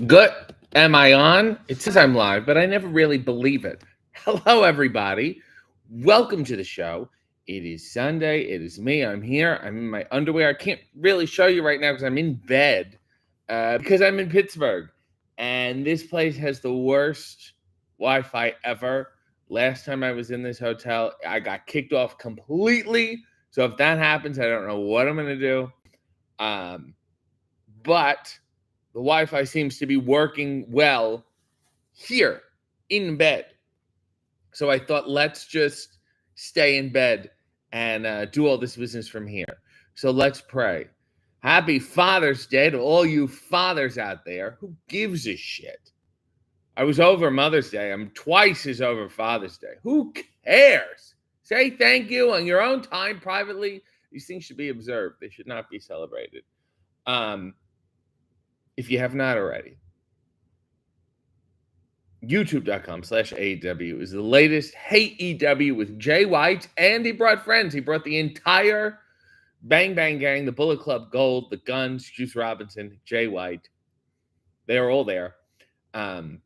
Good. Am I on? It says I'm live, but I never really believe it. Hello, everybody. Welcome to the show. It is Sunday. It is me. I'm here. I'm in my underwear. I can't really show you right now because I'm in bed because I'm in Pittsburgh. And this place has the worst Wi-Fi ever. Last time I was in this hotel, I got kicked off completely. So if that happens, I don't know what I'm going to do. But the Wi-Fi seems to be working well here in bed. So I thought, let's just stay in bed and do all this business from here. So let's pray. Happy Father's Day to all you fathers out there. Who gives a shit? I was over Mother's Day. I'm twice as over Father's Day. Who cares? Say thank you on your own time privately. These things should be observed. They should not be celebrated. If you have not already, youtube.com/AEW is the latest Hey EW with Jay White, and he brought friends. He brought the entire Bang Bang Gang, the Bullet Club Gold, the Guns, Juice Robinson, Jay White. They are all there. And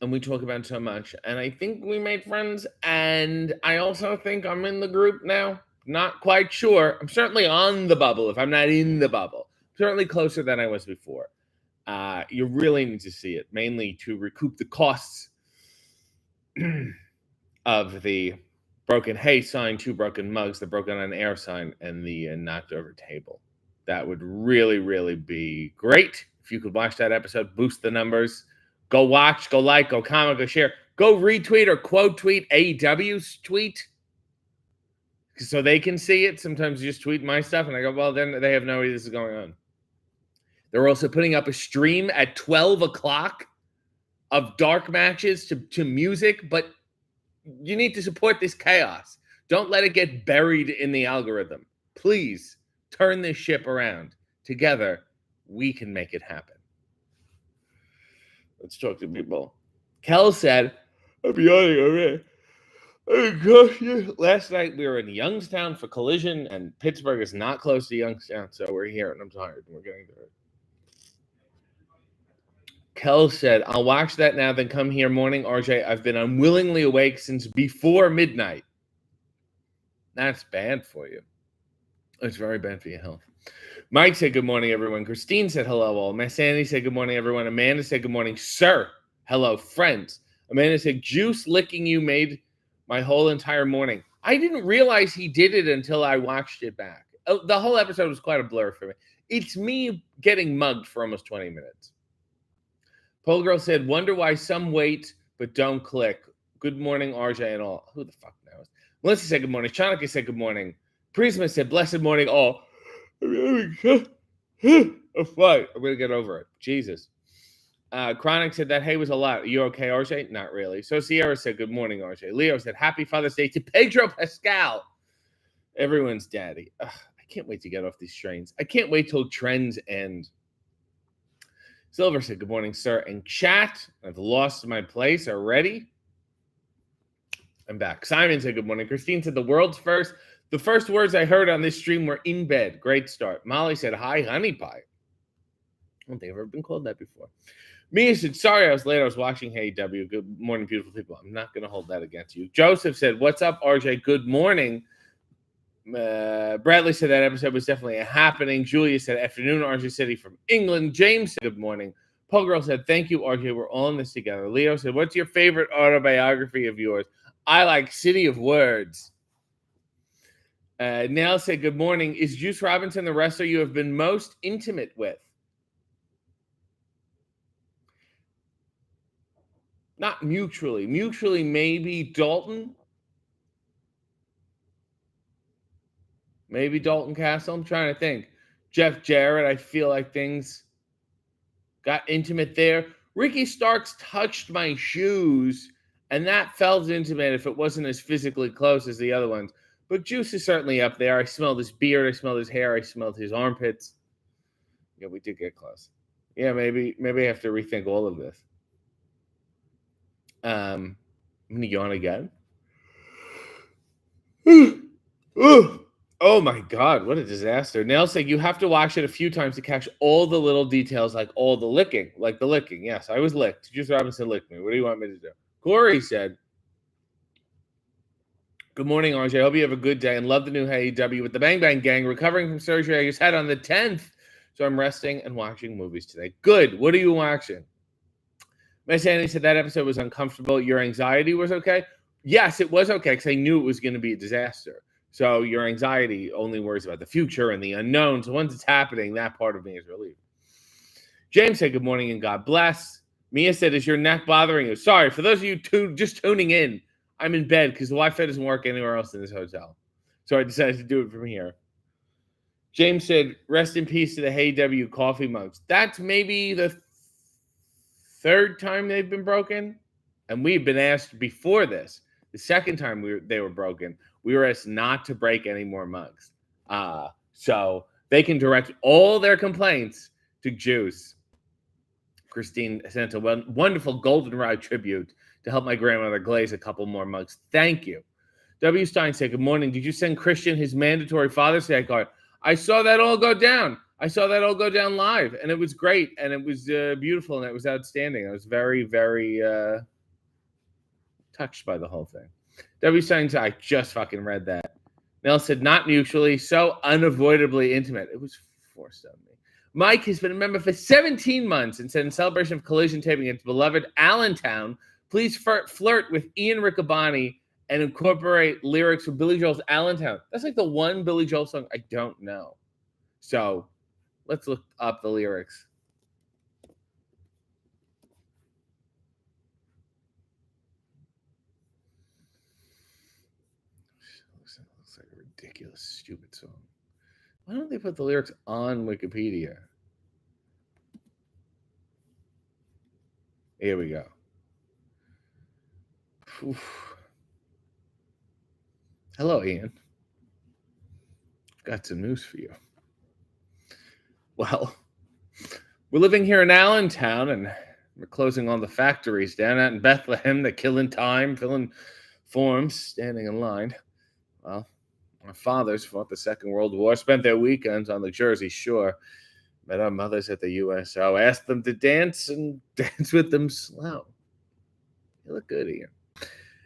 we talk about so much. And I think we made friends. And I also think I'm in the group now. Not quite sure. I'm certainly on the bubble if I'm not in the bubble. Certainly closer than I was before. You really need to see it, mainly to recoup the costs of the broken hey sign, 2 broken mugs, the broken on air sign, and the knocked over table. That would really, really be great if you could watch that episode, boost the numbers. Go watch, go like, go comment, go share, go retweet or quote tweet AEW's tweet so they can see it. Sometimes you just tweet my stuff and I go, well, then they have no idea this is going on. They're also putting up a stream at 12 o'clock of dark matches to music, but you need to support this chaos. Don't let it get buried in the algorithm. Please turn this ship around. Together, we can make it happen. Let's talk to people. Kel said, I'm yawning already. Last night we were in Youngstown for Collision, and Pittsburgh is not close to Youngstown, so we're here, and I'm tired, and we're getting through it. Kel said, I'll watch that now, then come here morning. RJ, I've been unwillingly awake since before midnight. That's bad for you. It's very bad for your health. Mike said, good morning, everyone. Christine said, hello, all. Miss Sandy said, good morning, everyone. Amanda said, good morning, sir. Hello, friends. Amanda said, juice licking you made my whole entire morning. I didn't realize he did it until I watched it back. The whole episode was quite a blur for me. It's me getting mugged for almost 20 minutes. Pole Girl said, wonder why some wait but don't click. Good morning, RJ and all. Who the fuck knows? Melissa said, good morning. Chanukya said, good morning. Prisma said, blessed morning, all. I'm fine. I'm going to get over it. Jesus. Chronic said, that hey was a lot. Are you okay, RJ? Not really. So Sierra said, good morning, RJ. Leo said, happy Father's Day to Pedro Pascal. Everyone's daddy. Ugh, I can't wait to get off these trains. I can't wait till trends end. Silver said, good morning, sir. And chat, I've lost my place already. I'm back. Simon said, good morning. Christine said, the first words I heard on this stream were in bed. Great start. Molly said, hi, honey pie. I don't think I've ever been called that before. Mia said, sorry I was late. I was watching Hey W. Good morning, beautiful people. I'm not going to hold that against you. Joseph said, what's up, RJ? Good morning. Bradley said that episode was definitely a happening. Julia said, afternoon, RJ City from England. James said, good morning. Paul Girl said, thank you, RJ. We're all in this together. Leo said, what's your favorite autobiography of yours? I like City of Words. Nell said, good morning. Is Juice Robinson the wrestler you have been most intimate with? Not mutually. Mutually, maybe Dalton. Maybe Dalton Castle. I'm trying to think. Jeff Jarrett, I feel like things got intimate there. Ricky Starks touched my shoes, and that felt intimate if it wasn't as physically close as the other ones. But Juice is certainly up there. I smelled his beard. I smelled his hair. I smelled his armpits. Yeah, we did get close. Yeah, maybe I have to rethink all of this. I'm going to yawn again. Oh my God, what a disaster. Nail said you have to watch it a few times to catch all the little details, like all the licking. Like the licking. Yes, I was licked. Juice Robinson licked me. What do you want me to do? Corey said, good morning, RJ. I hope you have a good day and love the new AEW with the Bang Bang Gang. Recovering from surgery I just had on the 10th. So I'm resting and watching movies today. Good. What are you watching? Miss Annie said that episode was uncomfortable. Your anxiety was okay? Yes, it was okay because I knew it was going to be a disaster. So your anxiety only worries about the future and the unknown. So once it's happening, that part of me is relieved. James said, good morning and God bless. Mia said, is your neck bothering you? Sorry, for those of you just tuning in, I'm in bed because the Wi-Fi doesn't work anywhere else in this hotel. So I decided to do it from here. James said, rest in peace to the Hey W coffee mugs. That's maybe the third time they've been broken. And we've been asked before this. The second time they were broken, we were asked not to break any more mugs. So they can direct all their complaints to Juice. Christine sent a wonderful goldenrod tribute to help my grandmother glaze a couple more mugs. Thank you. W. Stein said, good morning. Did you send Christian his mandatory Father's Day card? I saw that all go down. I saw that all go down live, and it was great, and it was beautiful, and it was outstanding. I was very, very touched by the whole thing. W. Stein said, I just fucking read that. Nell said, not mutually, so unavoidably intimate. It was forced on me. Mike has been a member for 17 months and said, in celebration of collision taping its beloved Allentown, please flirt with Ian Riccaboni and incorporate lyrics from Billy Joel's Allentown. That's like the one Billy Joel song I don't know. So let's look up the lyrics. Looks like a ridiculous, stupid song. Why don't they put the lyrics on Wikipedia? Here we go. Oof. Hello, Ian. Got some news for you. Well, we're living here in Allentown, and we're closing all the factories down out in Bethlehem. They're killing time, filling forms, standing in line. Well, our fathers fought the Second World War, spent their weekends on the Jersey Shore, met our mothers at the USO, asked them to dance and dance with them slow. You look good, Ian.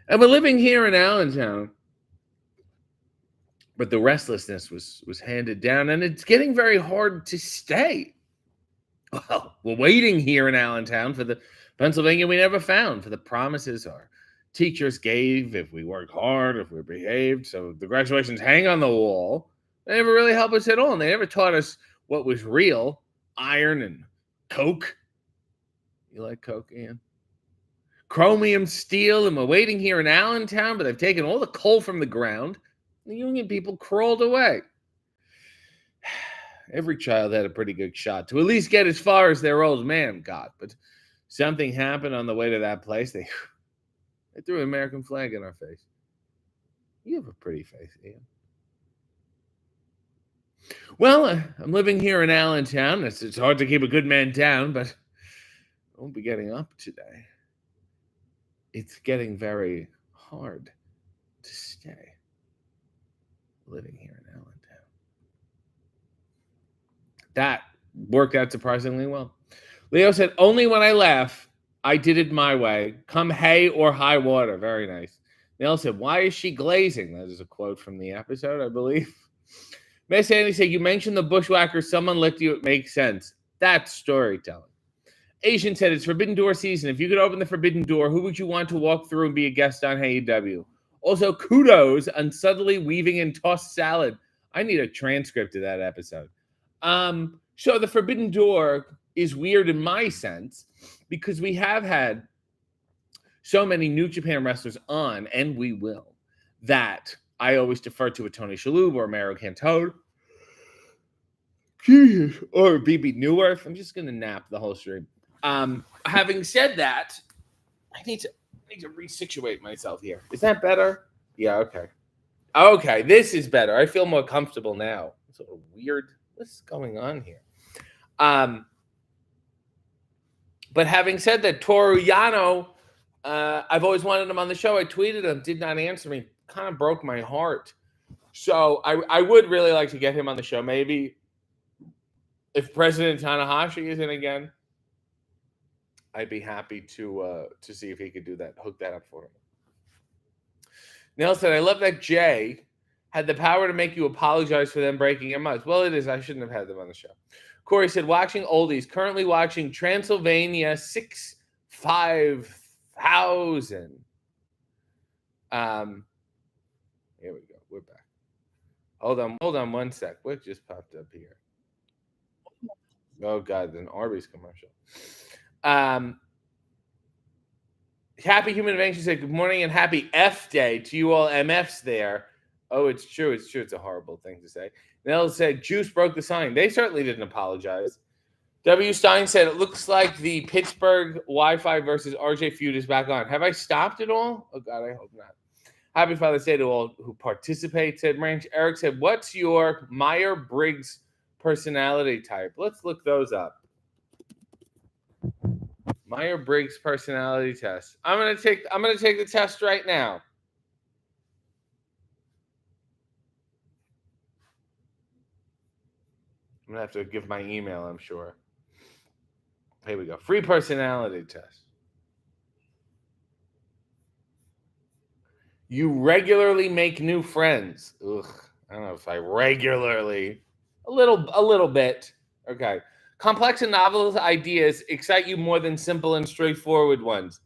And we're living here in Allentown, but the restlessness was handed down, and it's getting very hard to stay. Well, we're waiting here in Allentown for the Pennsylvania we never found, for the promises our teachers gave if we worked hard, if we behaved. So the graduations hang on the wall. They never really helped us at all, and they never taught us what was real, iron and coke. You like coke, Ian? Chromium steel, and we're waiting here in Allentown, but they've taken all the coal from the ground. The union people crawled away. Every child had a pretty good shot to at least get as far as their old man got, but something happened on the way to that place. They threw an American flag in our face. You have a pretty face, Ian. Well, I'm living here in Allentown. It's hard to keep a good man down, but I won't be getting up today. It's getting very hard to stay living here in Allentown. That worked out surprisingly well. Leo said, only when I laugh, I did it my way. Come hay or high water. Very nice. Neil said, why is she glazing? That is a quote from the episode, I believe. Miss Andy said, you mentioned the bushwhacker. Someone licked you. It makes sense. That's storytelling. Asian said, it's Forbidden Door season. If you could open the Forbidden Door, who would you want to walk through and be a guest on AEW? Also, kudos on subtly weaving in tossed salad. I need a transcript of that episode. So the Forbidden Door is weird in my sense because we have had so many New Japan wrestlers on, and we will, that I always defer to a Tony Shalhoub or Maro Cantone or BB Newirth. I'm just going to nap the whole stream. Having said that, I need to resituate myself here. Is that better? Yeah, okay. Okay, this is better. I feel more comfortable now. It's a little weird. What's going on here? But having said that, Toru Yano, I've always wanted him on the show. I tweeted him, did not answer me. Kind of broke my heart. So I would really like to get him on the show. Maybe if President Tanahashi is in again, I'd be happy to see if he could do that, hook that up for him. Neil said, I love that Jay had the power to make you apologize for them breaking your mugs. Well, it is. I shouldn't have had them on the show. Corey said, watching oldies, currently watching Transylvania 65000. Here we go. We're back. Hold on one sec. What just popped up here? Oh, God, an Arby's commercial. Happy Human Invention said, good morning and happy F day to you all MFs there. Oh, it's true. It's true. It's a horrible thing to say. Nell said, Juice broke the sign. They certainly didn't apologize. W. Stein said, it looks like the Pittsburgh Wi-Fi versus RJ feud is back on. Have I stopped it all? Oh, God, I hope not. Happy Father's Day to all who participate, said Ranch. Eric said, what's your Myers-Briggs personality type? Let's look those up. Myers-Briggs personality test. I'm gonna take the test right now. I'm gonna have to give my email, I'm sure. Here we go. Free personality test. You regularly make new friends. Ugh, I don't know if I regularly. A little bit. Okay. Complex and novel ideas excite you more than simple and straightforward ones.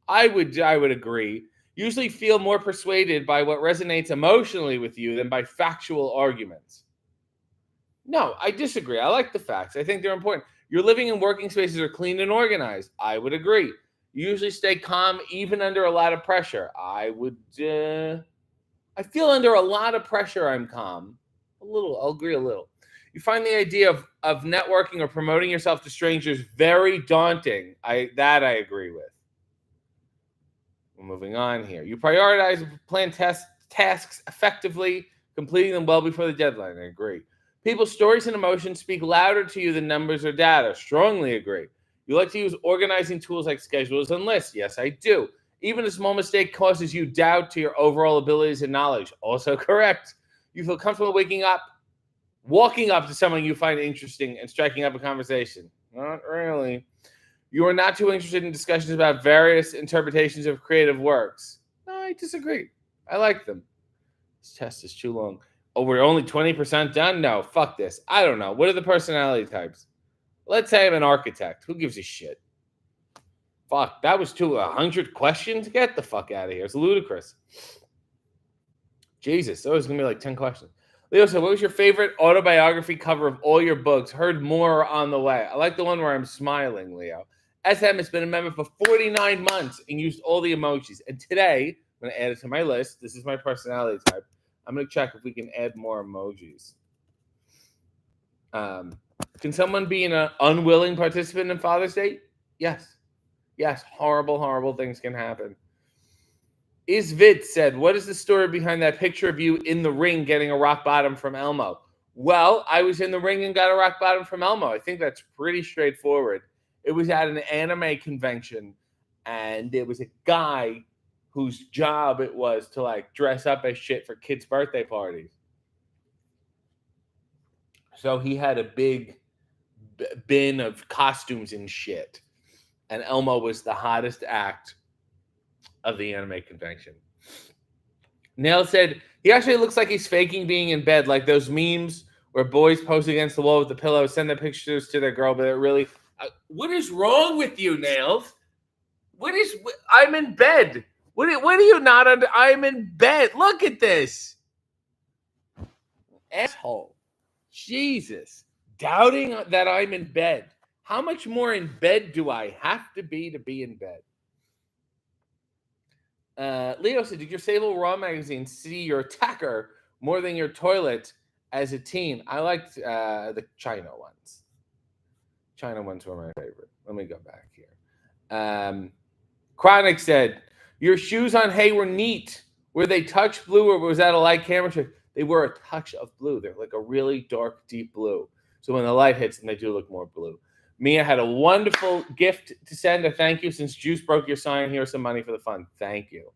I would agree. Usually feel more persuaded by what resonates emotionally with you than by factual arguments. No, I disagree. I like the facts. I think they're important. Your living and working spaces are clean and organized. I would agree. You usually stay calm even under a lot of pressure. I feel under a lot of pressure I'm calm. I'll agree a little. You find the idea of networking or promoting yourself to strangers very daunting. I agree with. We're moving on here. You prioritize plan tasks effectively, completing them well before the deadline. I agree. People's stories and emotions speak louder to you than numbers or data. Strongly agree. You like to use organizing tools like schedules and lists. Yes, I do. Even a small mistake causes you doubt to your overall abilities and knowledge. Also correct. You feel comfortable walking up to someone you find interesting and striking up a conversation. Not really. You are not too interested in discussions about various interpretations of creative works. No, I disagree. I like them. This test is too long. Oh, we're only 20% done? No, fuck this. I don't know. What are the personality types? Let's say I'm an architect. Who gives a shit? Fuck, that was 100 questions? Get the fuck out of here. It's ludicrous. Jesus, that was going to be like 10 questions. Leo said, what was your favorite autobiography cover of all your books? Heard more on the way. I like the one where I'm smiling, Leo. SM has been a member for 49 months and used all the emojis. And today, I'm going to add it to my list. This is my personality type. I'm going to check if we can add more emojis. Can someone be an unwilling participant in Father's Day? Yes. Yes, horrible things can happen. Isvid said, what is the story behind that picture of you in the ring getting a rock bottom from Elmo? Well, I was in the ring and got a rock bottom from Elmo. I think that's pretty straightforward. It was at an anime convention, and there was a guy whose job it was to like dress up as shit for kids' birthday parties. So he had a big bin of costumes and shit. And Elmo was the hottest act of the anime convention. Nail said, he actually looks like he's faking being in bed, like those memes where boys pose against the wall with the pillow, send the pictures to their girl, but it really... what is wrong with you, Nails? I'm in bed. What are you not under? I'm in bed. Look at this. Asshole. Jesus. Doubting that I'm in bed. How much more in bed do I have to be in bed? Leo said, did your Sable Raw magazine see your attacker more than your toilet as a teen? I liked the China ones. China ones were my favorite. Let me go back here. Chronic said, your shoes on Hay were neat. Were they touch blue or was that a light camera trick? They were a touch of blue. They're like a really dark, deep blue. So when the light hits them, they do look more blue. Mia had a wonderful gift to send. A thank you since Juice broke your sign. Here's some money for the fund. Thank you.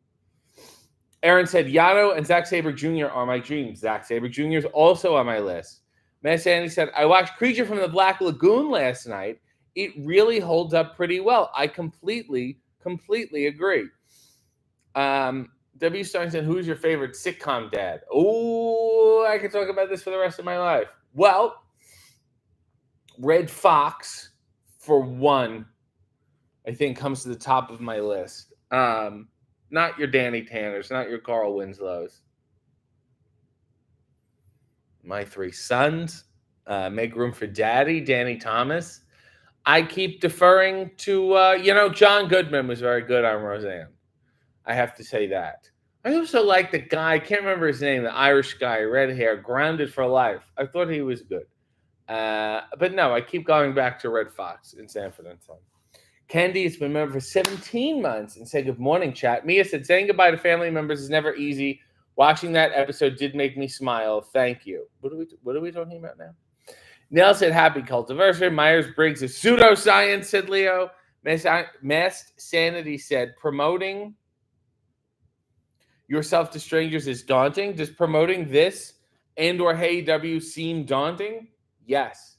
Aaron said, Yano and Zack Sabre Jr. are my dreams. Zack Sabre Jr. is also on my list. Mass Andy said, I watched Creature from the Black Lagoon last night. It really holds up pretty well. I completely agree. W. Stein said, who's your favorite sitcom dad? Oh, I could talk about this for the rest of my life. Well, Red Fox, for one, I think comes to the top of my list. Not your Danny Tanners, not your Carl Winslows. My Three Sons, Make Room for Daddy, Danny Thomas. I keep deferring to, John Goodman was very good on Roseanne. I have to say that. I also like the guy, I can't remember his name, the Irish guy, red hair, Grounded for Life. I thought he was good. But no, I keep going back to Red Fox in Sanford and Son. Candy has been a member for 17 months and said, good morning, chat. Mia said, saying goodbye to family members is never easy. Watching that episode did make me smile. Thank you. What are we talking about now? Nell said, happy cultiversary. Myers-Briggs is pseudoscience, said Leo. Masked Sanity said, promoting yourself to strangers is daunting. Does promoting this and or Hey W seem daunting? Yes.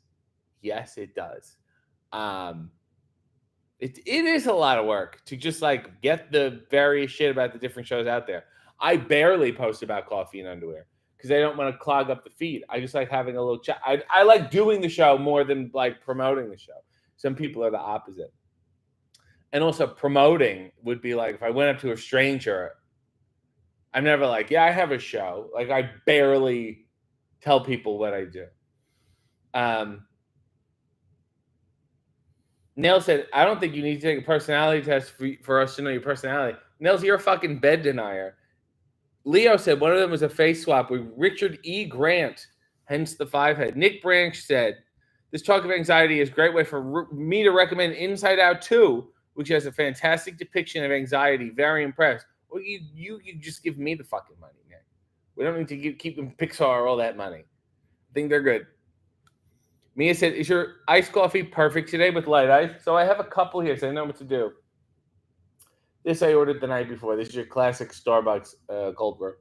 Yes, it does. It is a lot of work to just like get the various shit about the different shows out there. I barely post about coffee and underwear because I don't want to clog up the feed. I just like having a little chat. I like doing the show more than like promoting the show. Some people are the opposite. And also promoting would be like if I went up to a stranger, I'm never like, yeah, I have a show. Like I barely tell people what I do. Nell said, I don't think you need to take a personality test for us to know your personality. Nell's, you're a fucking bed denier. Leo said one of them was a face swap with Richard E. Grant, hence the 5-head. Nick Branch said, this talk of anxiety is a great way for me to recommend Inside Out 2, which has a fantastic depiction of anxiety. Very impressed. Well, you just give me the fucking money, Nick. We don't need to keep them Pixar all that money. I think they're good. Mia said, is your iced coffee perfect today with light ice? So I have a couple here, so I know what to do. This I ordered the night before. This is your classic Starbucks cold brew.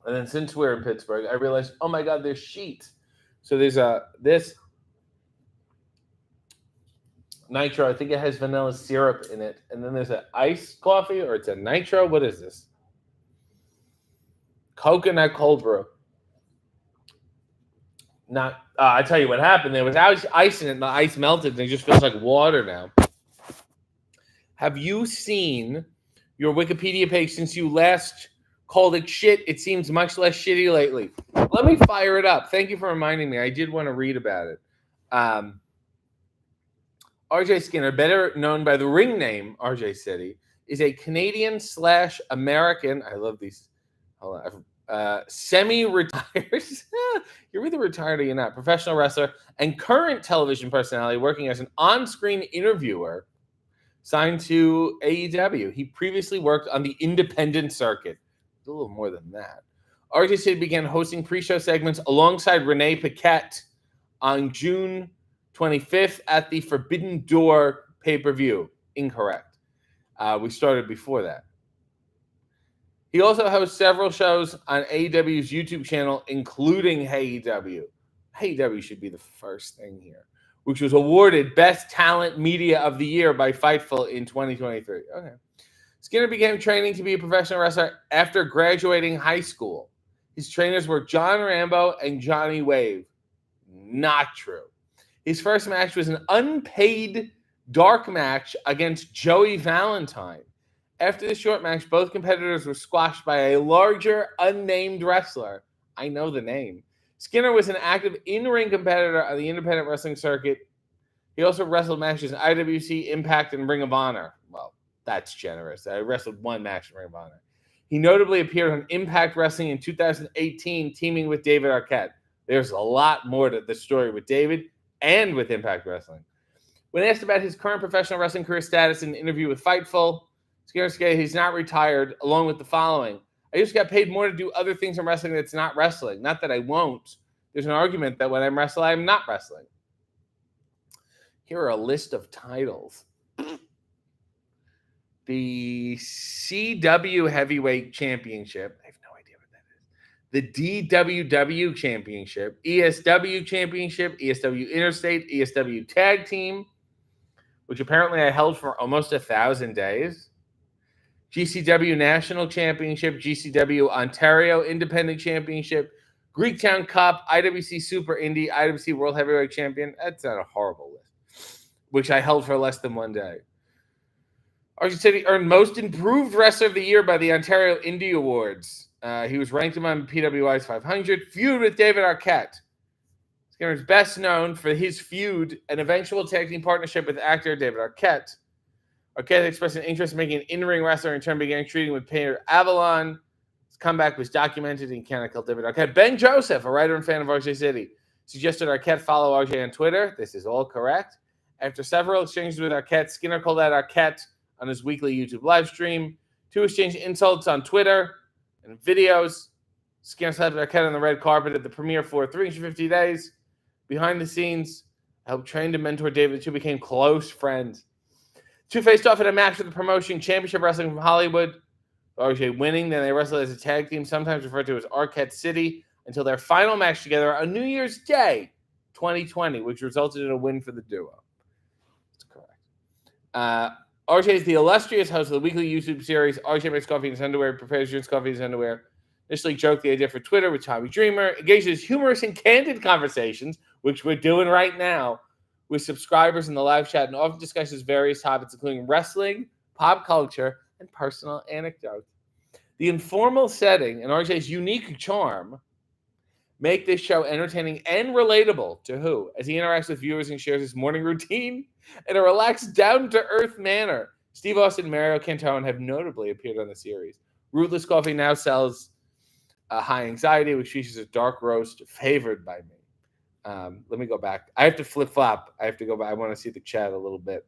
And then since we're in Pittsburgh, I realized, oh my God, there's sheets. So there's this nitro. I think it has vanilla syrup in it. And then there's an iced coffee, or it's a nitro. What is this? Coconut cold brew. I tell you what happened. There was ice in it, and the ice melted, and it just feels like water now. Have you seen your Wikipedia page since you last called it shit? It seems much less shitty lately. Let me fire it up. Thank you for reminding me. I did want to read about it. RJ Skinner, better known by the ring name RJ City, is a Canadian/American. I love these. Hold on. Semi-retired, you're either retired or you're not, professional wrestler and current television personality working as an on-screen interviewer signed to AEW. He previously worked on the independent circuit. A little more than that. RJ City began hosting pre-show segments alongside Renee Paquette on June 25th at the Forbidden Door pay-per-view. Incorrect. We started before that. He also hosts several shows on AEW's YouTube channel, including HeyEW. HeyEW should be the first thing here, which was awarded Best Talent Media of the Year by Fightful in 2023. Okay. Skinner began training to be a professional wrestler after graduating high school. His trainers were John Rambo and Johnny Wave. Not true. His first match was an unpaid dark match against Joey Valentine. After the short match, both competitors were squashed by a larger, unnamed wrestler. I know the name. Skinner was an active in-ring competitor on the independent wrestling circuit. He also wrestled matches in IWC, Impact, and Ring of Honor. Well, that's generous. I wrestled one match in Ring of Honor. He notably appeared on Impact Wrestling in 2018, teaming with David Arquette. There's a lot more to the story with David and with Impact Wrestling. When asked about his current professional wrestling career status in an interview with Fightful, Skinner said he's not retired, along with the following. I just got paid more to do other things in wrestling that's not wrestling. Not that I won't. There's an argument that when I'm wrestling, I'm not wrestling. Here are a list of titles. the CW Heavyweight Championship. I have no idea what that is. The DWW Championship, ESW Championship, ESW Interstate, ESW Tag Team, which apparently I held for almost 1,000 days. GCW National Championship, GCW Ontario Independent Championship, Greektown Cup, IWC Super Indie, IWC World Heavyweight Champion. That's not a horrible list, which I held for less than 1 day. Archie City earned Most Improved Wrestler of the Year by the Ontario Indie Awards. He was ranked among PWI's 500. Feud with David Arquette. Skinner's best known for his feud and eventual tag team partnership with actor David Arquette. Arquette expressed an interest in making an in-ring wrestler and in turn began treating with Peter Avalon. His comeback was documented in Canada called David Arquette. Ben Joseph, a writer and fan of RJ City, suggested Arquette follow RJ on Twitter. This is all correct. After several exchanges with Arquette, Skinner called out Arquette on his weekly YouTube live stream. Two exchanged insults on Twitter and videos. Skinner slapped Arquette on the red carpet at the premiere for 350 days. Behind the scenes, I helped train and mentor David. The two became close friends. Two faced off in a match for the promotion Championship Wrestling from Hollywood. RJ winning, then they wrestled as a tag team, sometimes referred to as Arquette City, until their final match together on New Year's Day, 2020, which resulted in a win for the duo. That's correct. RJ is the illustrious host of the weekly YouTube series RJ Makes Coffee in His Underwear, prepares drinks coffee in his underwear. Initially joked the idea for Twitter with Tommy Dreamer, engages humorous and candid conversations, which we're doing right now, with subscribers in the live chat, and often discusses various topics, including wrestling, pop culture, and personal anecdotes. The informal setting and RJ's unique charm make this show entertaining and relatable to who, as he interacts with viewers and shares his morning routine in a relaxed, down-to-earth manner. Steve Austin and Mario Cantone have notably appeared on the series. Rootless Coffee now sells High Anxiety, which features a dark roast favored by me. Let me go back. I have to flip-flop. I have to go back. I want to see the chat a little bit.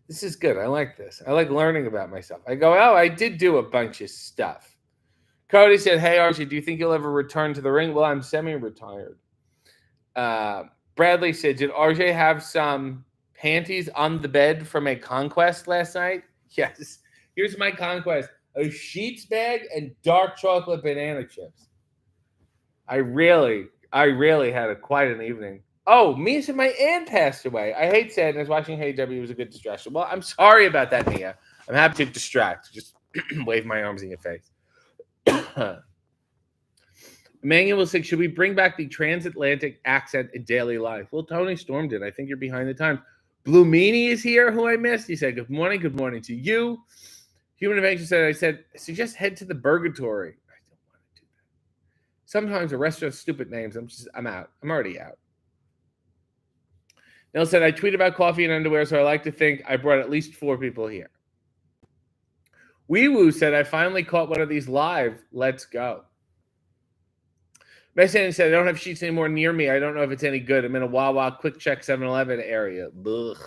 This is good. I like this. I like learning about myself. I go, oh, I did do a bunch of stuff. Cody said, hey, RJ, do you think you'll ever return to the ring? Well, I'm semi-retired. Bradley said, did RJ have some panties on the bed from a conquest last night? Yes. Here's my conquest. A sheets bag and dark chocolate banana chips. I really had quite an evening. Oh, Mia said my aunt passed away. I hate sadness. Watching Hey W was a good distraction. Well, I'm sorry about that, Mia. I'm happy to distract. Just wave my arms in your face. Emmanuel said, should we bring back the transatlantic accent in daily life? Well, Tony Storm did. I think you're behind the times. Blue Meanie is here, who I missed. He said, good morning to you. Human Adventure said, I suggest head to the Burgatory. I don't want to do that. Sometimes a restaurant stupid names. I'm out. I'm already out. Neil said, I tweet about coffee and underwear, so I like to think I brought at least 4 people here. Wee Woo said, I finally caught one of these live. Let's go. Messi said, I don't have sheets anymore near me. I don't know if it's any good. I'm in a Wawa Quick Check 7-Eleven area. Ugh.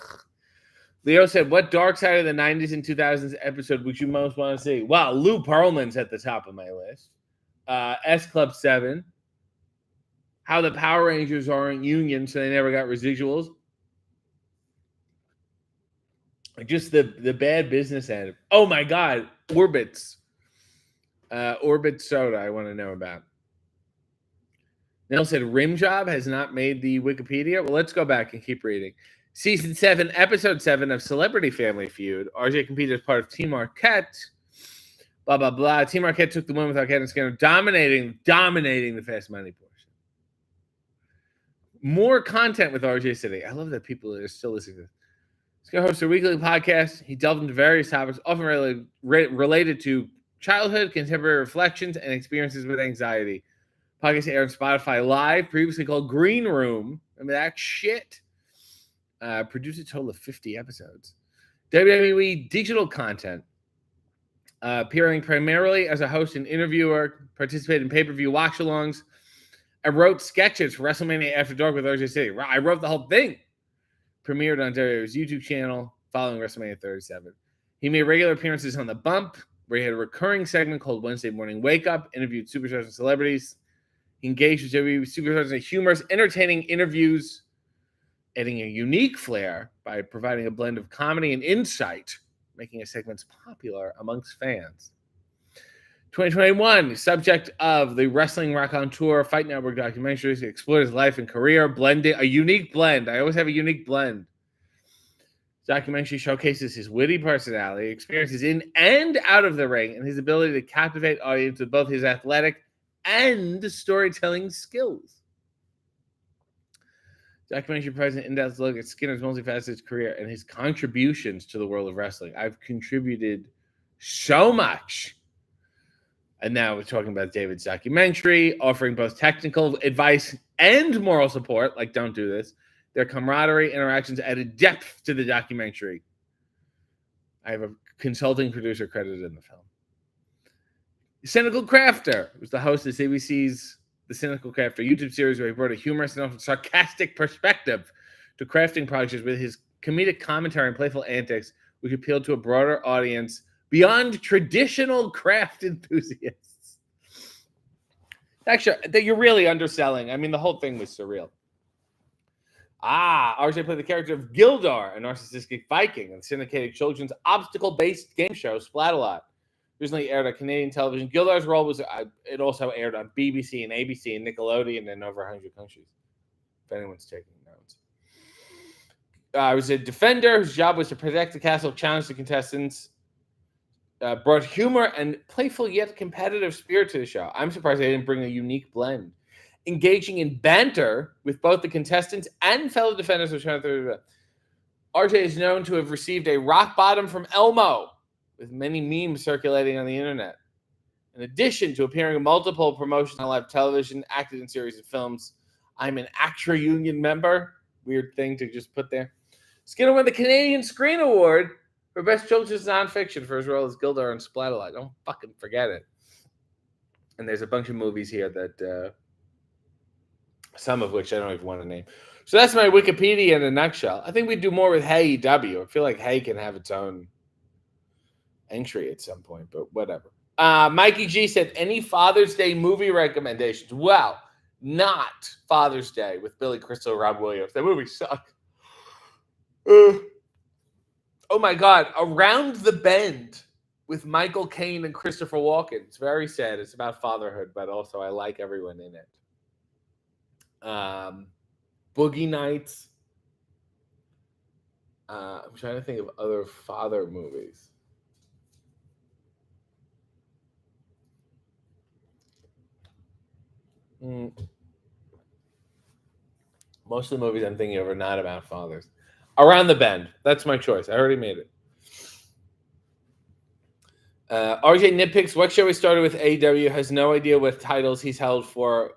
Leo said, what dark side of the 90s and 2000s episode would you most want to see? Wow, Lou Pearlman's at the top of my list. S Club 7. How the Power Rangers aren't union, so they never got residuals. Just the bad business end. Oh, my God. Orbits. Orbit Soda I want to know about. Neil said, Rim Job has not made the Wikipedia. Well, let's go back and keep reading. Season 7, Episode 7 of Celebrity Family Feud. RJ competed as part of Team Arquette. Blah, blah, blah. Team Arquette took the win with Arquette and Skinner, dominating the Fast Money portion. More content with RJ City. I love that people are still listening to this. Skinner hosts a weekly podcast. He delved into various topics, often related to childhood, contemporary reflections, and experiences with anxiety. Podcast aired on Spotify Live, previously called Green Room. Remember that shit? Produced a total of 50 episodes. WWE digital content. Appearing primarily as a host and interviewer, participated in pay-per-view watch-alongs, and wrote sketches for WrestleMania After Dark with RJ City. I wrote the whole thing. Premiered on WWE's YouTube channel following WrestleMania 37. He made regular appearances on The Bump, where he had a recurring segment called Wednesday Morning Wake Up, interviewed superstars and celebrities. He engaged with WWE superstars in humorous, entertaining interviews, adding a unique flair by providing a blend of comedy and insight making his segments popular amongst fans. 2021, subject of the Wrestling Raconteur Fight Network documentaries, he explored his life and career, blending a unique blend. I always have a unique blend. Documentary showcases his witty personality, experiences in and out of the ring, and his ability to captivate audience with both his athletic and storytelling skills. Documentary provides an in-depth look at Skinner's multifaceted career and his contributions to the world of wrestling. I've contributed so much. And now we're talking about David's documentary, offering both technical advice and moral support, like don't do this. Their camaraderie interactions added depth to the documentary. I have a consulting producer credited in the film. Cynical Crafter was the host of CBC's The Cynical Crafter YouTube series, where he brought a humorous and often sarcastic perspective to crafting projects with his comedic commentary and playful antics, which appealed to a broader audience beyond traditional craft enthusiasts. Actually, that you're really underselling. I mean, the whole thing was surreal. RJ played the character of Gildar, a narcissistic Viking, in the syndicated children's obstacle-based game show Splat-A-Lot. Recently aired on Canadian television. Gildar's role was, it also aired on BBC and ABC and Nickelodeon in over 100 countries, if anyone's taking notes. He was a defender whose job was to protect the castle, challenge the contestants, brought humor and playful yet competitive spirit to the show. I'm surprised they didn't bring a unique blend. Engaging in banter with both the contestants and fellow defenders. RJ is known to have received a rock bottom from Elmo, with many memes circulating on the internet. In addition to appearing in multiple promotions on live television, acted in series of films. I'm an ACTRA union member. Weird thing to just put there. Skinner won the Canadian Screen Award for Best Children's Nonfiction for his role as Gildar in Splat-A-Lot. Don't fucking forget it. And there's a bunch of movies here that... some of which I don't even want to name. So that's my Wikipedia in a nutshell. I think we'd do more with Hey EW. I feel like Hey can have its own entry at some point, but whatever. Mikey G said, any Father's Day movie recommendations? Well, not Father's Day with Billy Crystal, Rob Williams. That movie sucked. Oh my God. Around the Bend with Michael Caine and Christopher Walken. It's very sad. It's about fatherhood, but also I like everyone in it. Boogie Nights. I'm trying to think of other father movies. Most of the movies I'm thinking of are not about fathers. Around the Bend. That's my choice. I already made it. RJ nitpicks. What show he started with AEW has no idea what titles he's held for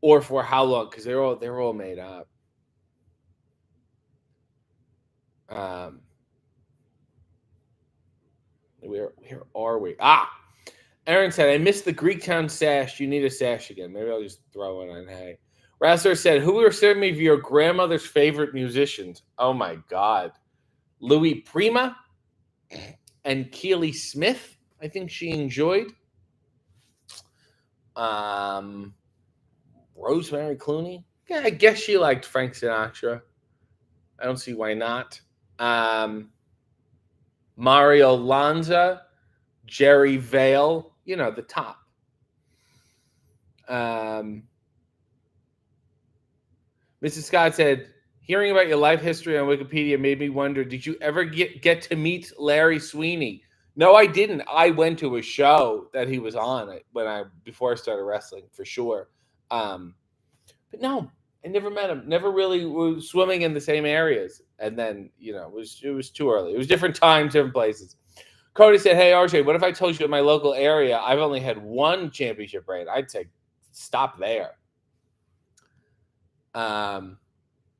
or for how long, because they're all made up. Where are we? Aaron said, I missed the Greektown sash. You need a sash again. Maybe I'll just throw it on. Hey. Rasser said, who were some of your grandmother's favorite musicians? Oh my God. Louis Prima and Keely Smith, I think she enjoyed. Rosemary Clooney. Yeah, I guess she liked Frank Sinatra. I don't see why not. Mario Lanza, Jerry Vale, the top. Mrs. Scott said, hearing about your life history on Wikipedia made me wonder, did you ever get to meet Larry Sweeney? No, I didn't. I went to a show that he was on before I started wrestling, for sure. But no, I never met him. Never really was swimming in the same areas. And then, it was too early. It was different times, different places. Cody said, hey, RJ, what if I told you in my local area I've only had one championship reign? I'd say stop there.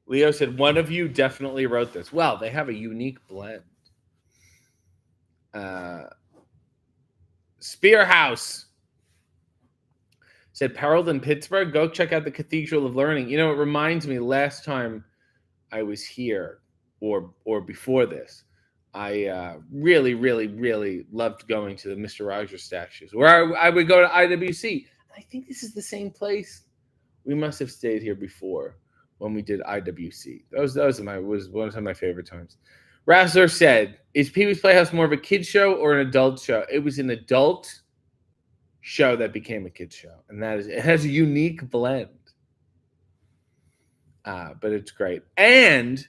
Leo said, one of you definitely wrote this. Well, they have a unique blend. Spearhouse said, Periled in Pittsburgh, go check out the Cathedral of Learning. It reminds me, last time I was here or before this, I really, really, really loved going to the Mr. Rogers statues, where I would go to IWC. I think this is the same place. We must have stayed here before when we did IWC. That was one of my favorite times. Rassler said, is Pee-wee's Playhouse more of a kid's show or an adult show? It was an adult show that became a kid's show. And it has a unique blend. But it's great. And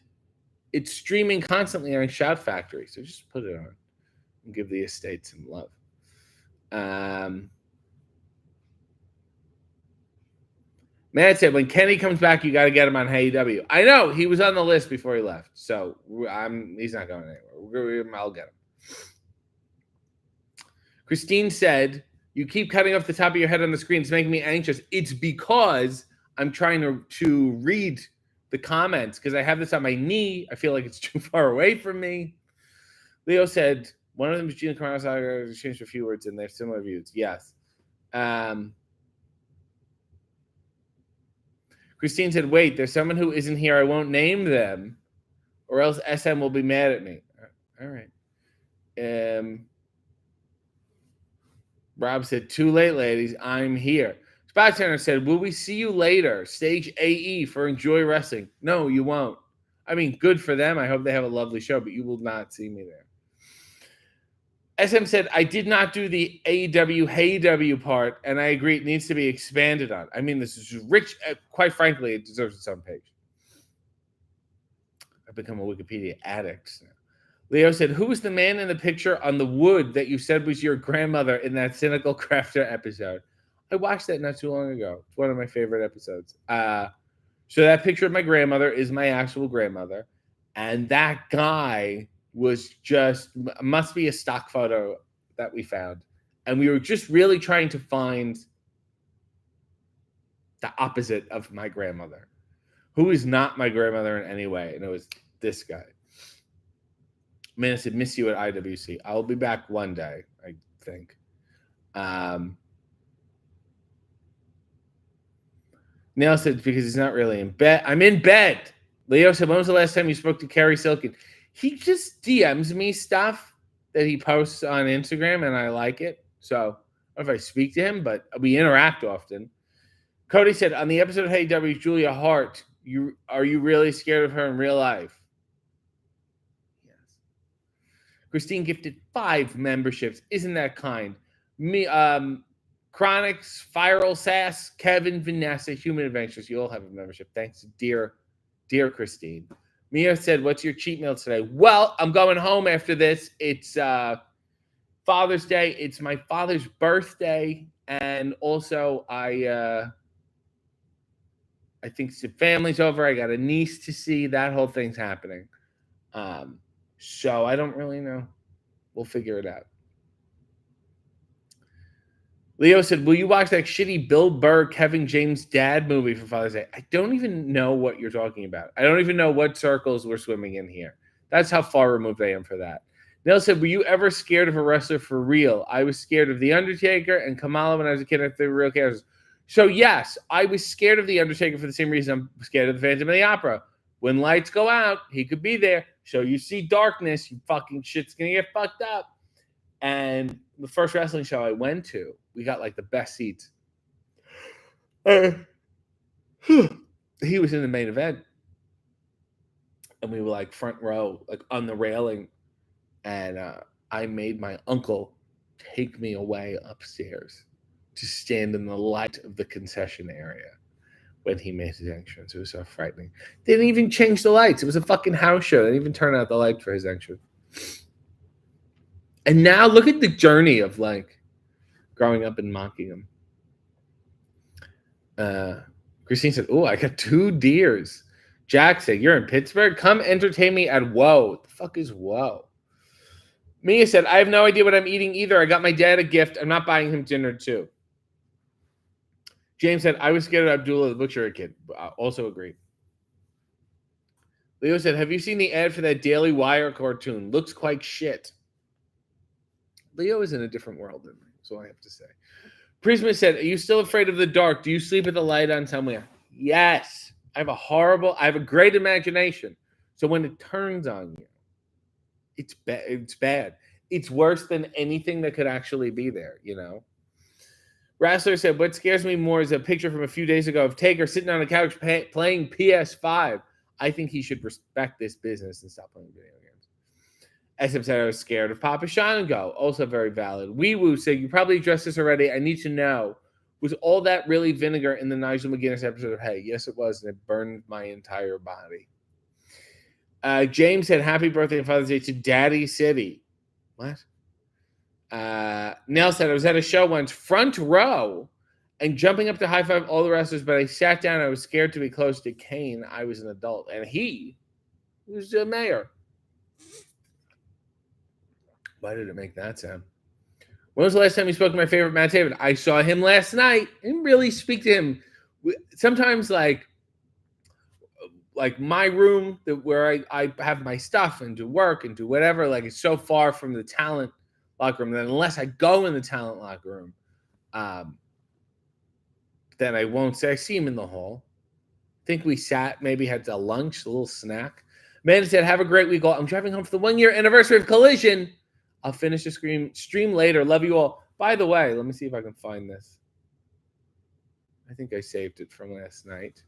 it's streaming constantly on Shout Factory. So just put it on and give the estate some love. Matt said, when Kenny comes back, you got to get him on AEW. I know. He was on the list before he left. So he's not going anywhere. I'll get him. Christine said, you keep cutting off the top of your head on the screen. It's making me anxious. It's because I'm trying to read the comments because I have this on my knee. I feel like it's too far away from me. Leo said, one of them is Gina Carano. Changed a few words and they have similar views. Yes. Christine said, wait, there's someone who isn't here. I won't name them or else SM will be mad at me. All right. Rob said, too late, ladies. I'm here. Spot Center said, will we see you later? Stage AE for Enjoy Wrestling. No, you won't. I mean, good for them. I hope they have a lovely show, but you will not see me there. SM said, I did not do the AEW HeyW part, and I agree it needs to be expanded on. I mean, this is rich. Quite frankly, it deserves its own page. I've become a Wikipedia addict. Leo said, who was the man in the picture on the wood that you said was your grandmother in that Cynical Crafter episode? I watched that not too long ago. It's one of my favorite episodes. So that picture of my grandmother is my actual grandmother. And that guy was must be a stock photo that we found. And we were just really trying to find the opposite of my grandmother, who is not my grandmother in any way. And it was this guy. Man, I said, miss you at IWC. I'll be back one day, I think. Neil said, because he's not really in bed. I'm in bed. Leo said, when was the last time you spoke to Kerry Silkin? He just DMs me stuff that he posts on Instagram, and I like it. So I don't know if I speak to him, but we interact often. Cody said, on the episode of Hey W, Julia Hart, are you really scared of her in real life? Yes. Christine gifted 5 memberships. Isn't that kind? Me, Chronics, Viral Sass, Kevin, Vanessa, Human Adventures. You all have a membership. Thanks, dear Christine. Mia said, what's your cheat meal today? Well, I'm going home after this. It's Father's Day. It's my father's birthday. And also, I think some family's over. I got a niece to see. That whole thing's happening. So I don't really know. We'll figure it out. Leo said, will you watch that shitty Bill Burr, Kevin James dad movie for Father's Day? I don't even know what you're talking about. I don't even know what circles we're swimming in here. That's how far removed I am for that. Neil said, were you ever scared of a wrestler for real? I was scared of The Undertaker and Kamala when I was a kid. I think real characters. So, yes, I was scared of The Undertaker for the same reason I'm scared of the Phantom of the Opera. When lights go out, he could be there. So you see darkness, you fucking shit's going to get fucked up. And the first wrestling show I went to, we got like the best seats. He was in the main event. And we were like front row, like on the railing. And I made my uncle take me away upstairs to stand in the light of the concession area when he made his entrance. It was so frightening. They didn't even change the lights. It was a fucking house show. They didn't even turn out the lights for his entrance. And now look at the journey of like growing up and mocking him. Christine said, oh, I got 2 deers. Jack said, you're in Pittsburgh? Come entertain me at Whoa. What the fuck is Whoa? Mia said, I have no idea what I'm eating either. I got my dad a gift. I'm not buying him dinner too. James said, I was scared of Abdullah the Butcher kid. Also agree. Leo said, have you seen the ad for that Daily Wire cartoon? Looks quite shit. Leo is in a different world than me, that's all I have to say. Prisma said, are you still afraid of the dark? Do you sleep with the light on somewhere? Yes. I have a great imagination. So when it turns on you, it's bad. It's worse than anything that could actually be there, you know? Rassler said, what scares me more is a picture from a few days ago of Taker sitting on a couch playing PS5. I think he should respect this business and stop playing video games. SM said I was scared of Papa Shango. Also very valid. Wee Woo said, you probably addressed this already. I need to know. Was all that really vinegar in the Nigel McGuinness episode of Hey? Yes, it was, and it burned my entire body. James said, happy birthday and Father's Day to Daddy City. What? Nell said, I was at a show once, front row, and jumping up to high five all the wrestlers, but I sat down. I was scared to be close to Kane. I was an adult, and he was the mayor. Why did it make that sound? When was the last time you spoke to my favorite Matt Taven? I saw him last night and really speak to him. Sometimes, like my room where I have my stuff and do work and do whatever, like it's so far from the talent locker room that unless I go in the talent locker room, then I won't say. I see him in the hall. I think we sat, maybe had a lunch, a little snack. Amanda said, have a great week all. I'm driving home for the 1-year anniversary of Collision. I'll finish the stream later. Love you all. By the way, let me see if I can find this. I think I saved it from last night.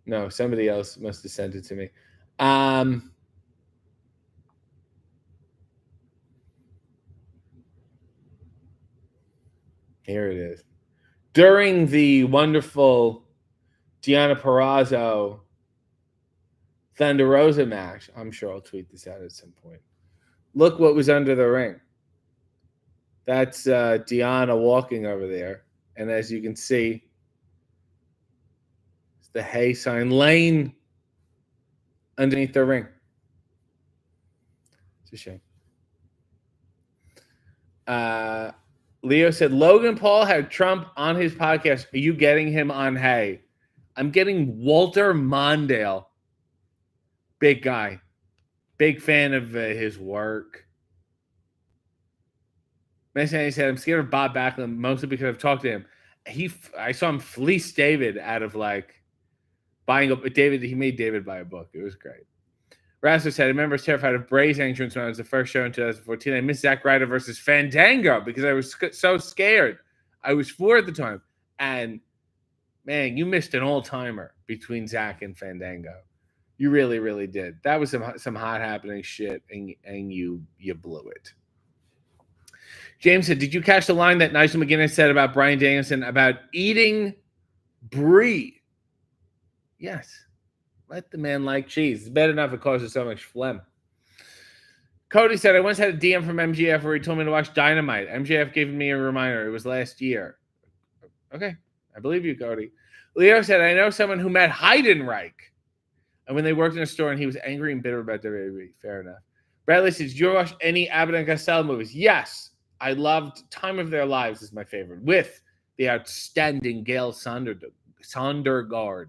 No, somebody else must have sent it to me. Here it is. During the wonderful Deonna Purrazzo Thunder Rosa match, I'm sure I'll tweet this out at some point. Look what was under the ring. That's Deonna walking over there. And as you can see, it's the Hey sign laying underneath the ring. It's a shame. Leo said, Logan Paul had Trump on his podcast. Are you getting him on Hey? I'm getting Walter Mondale. Big guy. Big fan of his work. He said, I'm scared of Bob Backlund, mostly because I've talked to him. I saw him fleece David out of buying up David. He made David buy a book. It was great. Rasmus said, I remember I was terrified of Bray's entrance when I was the first show in 2014. I missed Zack Ryder versus Fandango because I was so scared. I was 4 at the time. And, man, you missed an all-timer between Zack and Fandango. You really, really did. That was some hot happening shit, and you blew it. James said, did you catch the line that Nigel McGuinness said about Bryan Danielson about eating brie? Yes. Let the man like cheese. It's bad enough it causes so much phlegm. Cody said, I once had a DM from MJF where he told me to watch Dynamite. MJF gave me a reminder. It was last year. Okay. I believe you, Cody. Leo said, I know someone who met Heidenreich. And when they worked in a store and he was angry and bitter about WWE. Fair enough. Bradley says, did you watch any Abbott and Costello movies? Yes. I loved Time of Their Lives is my favorite. With the outstanding Gail Sondergaard.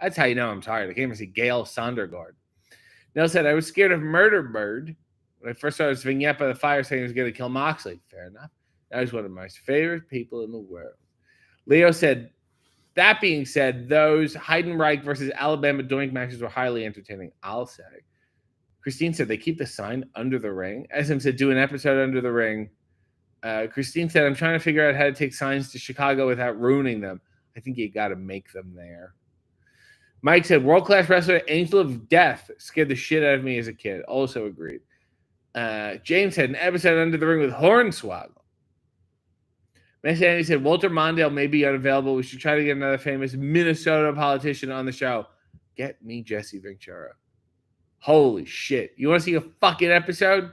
That's how you know I'm tired. I came to see Gail Sondergaard. Nell said, I was scared of Murder Bird. When I first saw his vignette by the fire saying he was going to kill Moxley. Fair enough. That was one of my favorite people in the world. Leo said, that being said, those Heidenreich versus Alabama Doink matches were highly entertaining, I'll say. Christine said, they keep the sign under the ring. SM said, do an episode under the ring. Christine said, I'm trying to figure out how to take signs to Chicago without ruining them. I think you got to make them there. Mike said, world-class wrestler Angel of Death scared the shit out of me as a kid. Also agreed. James had an episode under the ring with Hornswoggle. Andy said, Walter Mondale may be unavailable. We should try to get another famous Minnesota politician on the show. Get me Jesse Ventura. Holy shit. You want to see a fucking episode?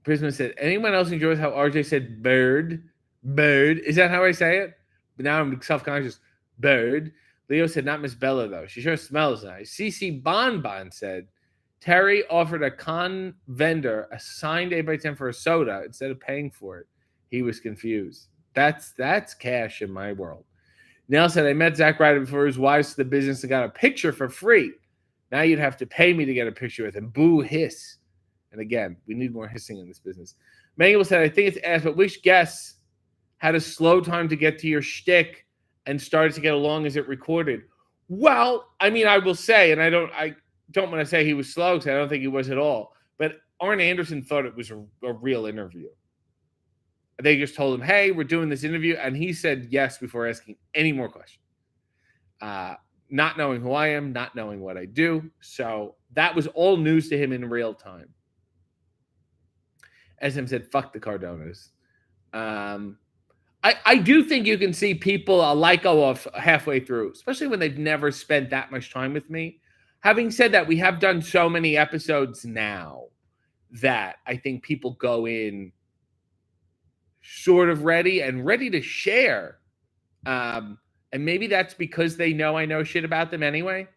Prisma said, anyone else enjoys how RJ said bird? Bird. Is that how I say it? But now I'm self-conscious. Bird. Leo said, not Miss Bella, though. She sure smells nice. CC Bonbon said, Terry offered a con vendor a signed 8x10 for a soda instead of paying for it. He was confused. That's cash in my world. Nell said, I met Zack Ryder before he was wise to the business and got a picture for free. Now you'd have to pay me to get a picture with him. Boo hiss. And again, we need more hissing in this business. Mangle said, I think it's ass, but which guests had a slow time to get to your shtick and started to get along as it recorded? Well, I mean, I will say, and I don't want to say he was slow because I don't think he was at all, but Arn Anderson thought it was a real interview. They just told him, hey, we're doing this interview. And he said yes before asking any more questions. not knowing who I am, not knowing what I do. So that was all news to him in real time. SM said, fuck the Cardonas. I do think you can see people go off halfway through, especially when they've never spent that much time with me. Having said that, we have done so many episodes now that I think people go in sort of ready to share. And maybe that's because they know I know shit about them anyway.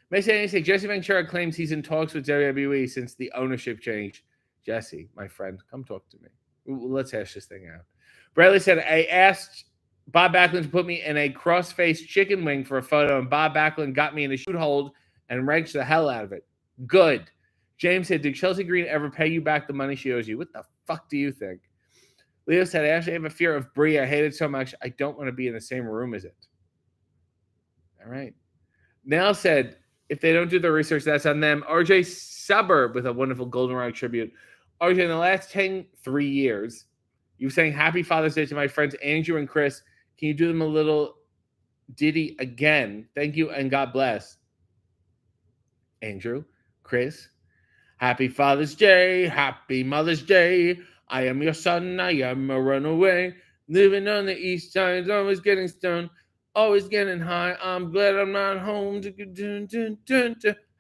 May say anything. Jesse Ventura claims he's in talks with WWE since the ownership change. Jesse, my friend, come talk to me. Let's hash this thing out. Bradley said, I asked Bob Backlund to put me in a cross-faced chicken wing for a photo, and Bob Backlund got me in a shoot hold and wrenched the hell out of it. Good. James said, did Chelsea Green ever pay you back the money she owes you? What the fuck do you think? Leo said, I actually have a fear of Brie. I hate it so much. I don't want to be in the same room as it. All right. Nell said, if they don't do the research, that's on them. RJ Suburb with a wonderful Goldenrod tribute. RJ, in the last 3 years, you were saying Happy Father's Day to my friends Andrew and Chris. Can you do them a little ditty again? Thank you and God bless. Andrew, Chris, Happy Father's Day, Happy Mother's Day. I am your son, I am a runaway. Living on the east side, always getting stoned, always getting high. I'm glad I'm not home.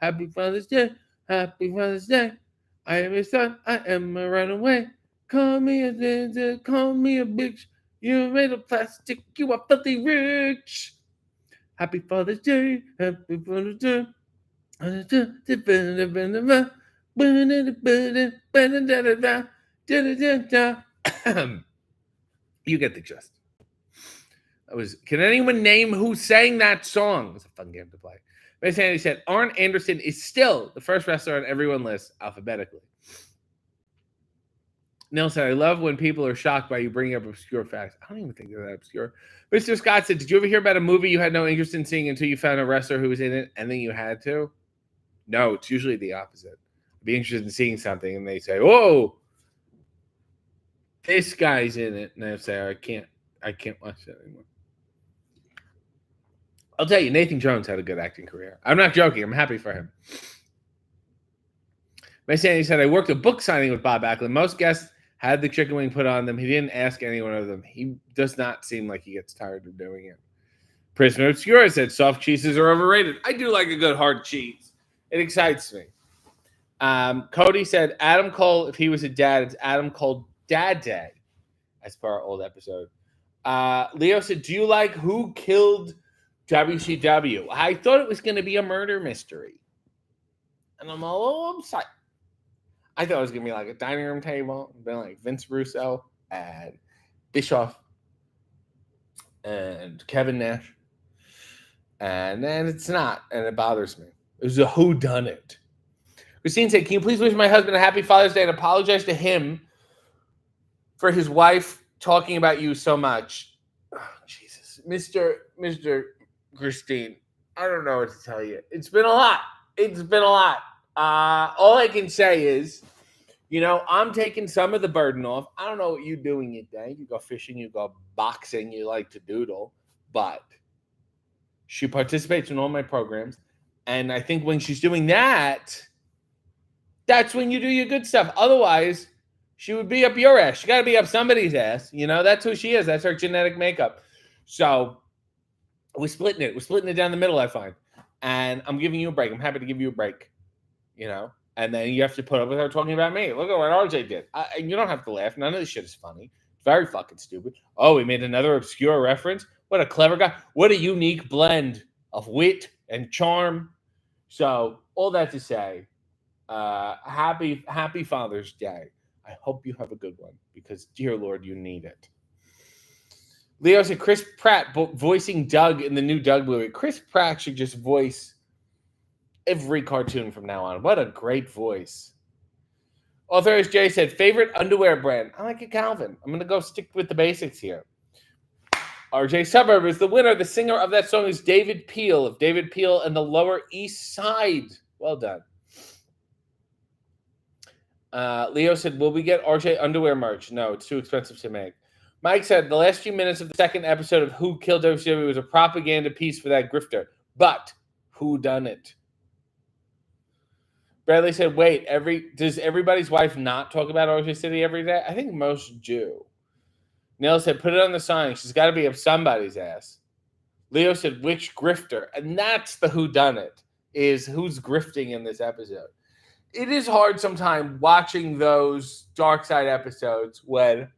Happy Father's Day, Happy Father's Day. I am your son, I am a runaway. Call me a bitch. You're made of plastic, you are filthy rich. Happy Father's Day, Happy Father's Day. You get the gist. Can anyone name who sang that song? It was a fun game to play. Miss Andy said, Arn Anderson is still the first wrestler on everyone's list alphabetically. Neil said, I love when people are shocked by you bringing up obscure facts. I don't even think they're that obscure. Mr. Scott said, did you ever hear about a movie you had no interest in seeing until you found a wrestler who was in it and then you had to? No, it's usually the opposite. I'd be interested in seeing something and they say, whoa, this guy's in it. And I say, I can't watch that anymore. I'll tell you, Nathan Jones had a good acting career. I'm not joking. I'm happy for him. My Sandy said, I worked a book signing with Bob Backlund. Most guests had the chicken wing put on them. He didn't ask any one of them. He does not seem like he gets tired of doing it. Prisoner Obscura said, soft cheeses are overrated. I do like a good hard cheese. It excites me. Cody said, Adam Cole, if he was a dad, it's Adam Cole Dad Day, as per our old episode. Leo said, do you like Who Killed WCW? I thought it was going to be a murder mystery. And I'm all upset. I thought it was going to be like a dining room table, been like Vince Russo and Bischoff and Kevin Nash. And then it's not, and it bothers me. It was a whodunit. Christine said, can you please wish my husband a happy Father's Day and apologize to him for his wife talking about you so much? Oh, Jesus. Mr. Christine, I don't know what to tell you. It's been a lot. All I can say is, I'm taking some of the burden off. I don't know what you do in your day. You go fishing, you go boxing, you like to doodle. But she participates in all my programs. And I think when she's doing that, that's when you do your good stuff. Otherwise, she would be up your ass. She got to be up somebody's ass. That's who she is. That's her genetic makeup. So we're splitting it. We're splitting it down the middle, I find. And I'm giving you a break. I'm happy to give you a break, And then you have to put up with her talking about me. Look at what RJ did. And you don't have to laugh. None of this shit is funny. It's very fucking stupid. Oh, he made another obscure reference. What a clever guy. What a unique blend of wit and charm. So all that to say, happy Father's Day. I hope you have a good one because, dear Lord, you need it. Leo said Chris Pratt voicing Doug in the new Doug movie. Chris Pratt should just voice every cartoon from now on. What a great voice. Authors Jay said, favorite underwear brand? I like a Calvin. I'm going to go stick with the basics here. RJ Suburb is the winner. The singer of that song is David Peel of David Peel and the Lower East Side. Well done. Leo said, will we get RJ underwear merch? No, it's too expensive to make. Mike said the last few minutes of the second episode of Who Killed WCW was a propaganda piece for that grifter. But who done it? Bradley said, wait, does everybody's wife not talk about RJ City every day? I think most do. Neil said, put it on the sign. She's got to be up somebody's ass. Leo said, which grifter? And that's the who done it, is who's grifting in this episode. It is hard sometimes watching those Dark Side episodes when